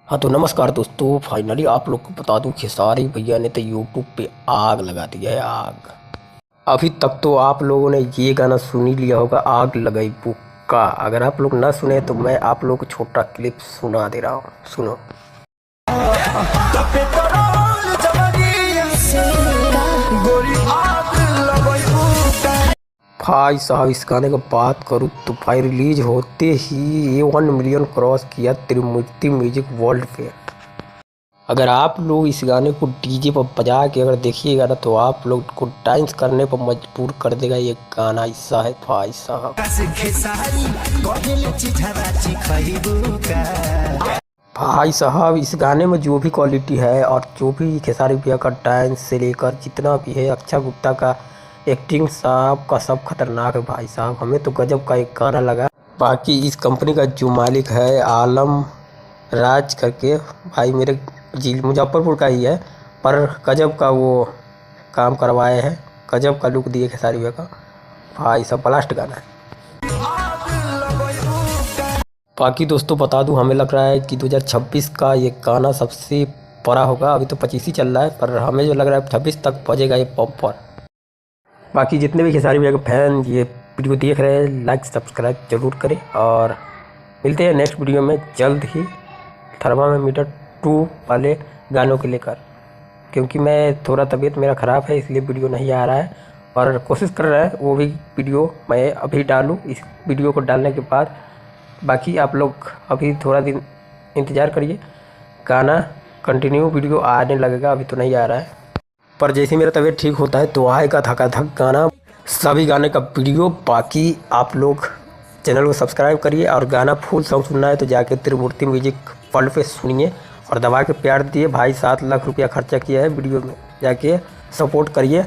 हाँ तो नमस्कार दोस्तों, फाइनली आप लोग को बता दूं खेसारी भैया ने तो यूट्यूब पे आग लगा दिया है। आग। अभी तक तो आप लोगों ने ये गाना सुन ही लिया होगा, आग लगाई बुक्का। अगर आप लोग ना सुने तो मैं आप लोगों को छोटा क्लिप सुना दे रहा हूँ, सुनो। भाई साहब, इस गाने की बात करूँ तो भाई रिलीज होते ही ये 1 मिलियन क्रॉस किया त्रिमूर्ति म्यूजिक वर्ल्ड पे। अगर आप लोग इस गाने को डीजे पर बजा के अगर देखिएगा ना तो आप लोग को डांस करने पर मजबूर कर देगा। ये गाना ऐसा है भाई साहब। भाई साहब, इस गाने में जो भी क्वालिटी है और जो भी खेसारी भैया का डांस से लेकर जितना भी है, अक्षय गुप्ता का एक्टिंग साहब का सब खतरनाक है भाई साहब। हमें तो गजब का एक गाना लगा। बाकी इस कंपनी का जो मालिक है आलम राज करके, भाई मेरे जिला मुजफ्फरपुर का ही है, पर गजब का वो काम करवाए हैं, गजब का लुक दिए खेसारी भैया का। भाई सब ब्लास्ट गाना है। बाकी दोस्तों बता दूं, हमें लग रहा है कि 2026 का ये गाना सबसे बड़ा होगा। अभी तो 25 ही चल रहा है, पर हमें जो लग रहा है 26 तक पहुंचेगा ये बम्पर। बाकी जितने भी खेसारी भैया के फैन ये वीडियो देख रहे हैं, लाइक सब्सक्राइब जरूर करें और मिलते हैं नेक्स्ट वीडियो में जल्द ही थर्मामीटर 2 वाले गानों के लेकर। क्योंकि मैं थोड़ा तबीयत मेरा ख़राब है, इसलिए वीडियो नहीं आ रहा है और कोशिश कर रहा है वो भी वीडियो मैं अभी डालूं इस वीडियो को डालने के बाद। बाकी आप लोग अभी थोड़ा दिन इंतज़ार करिए, गाना कंटिन्यू वीडियो आने लगेगा। अभी तो नहीं आ रहा है, पर जैसे मेरा तबीयत ठीक होता है तो आएगा धकाधक गाना, सभी गाने का वीडियो। बाकी आप लोग चैनल को सब्सक्राइब करिए और गाना फुल सॉन्ग सुनना है तो जाके त्रिमूर्ति म्यूजिक वर्ल्ड पे सुनिए और दबा के प्यार दिए। भाई 7 लाख रुपया खर्चा किया है वीडियो में, जाके सपोर्ट करिए।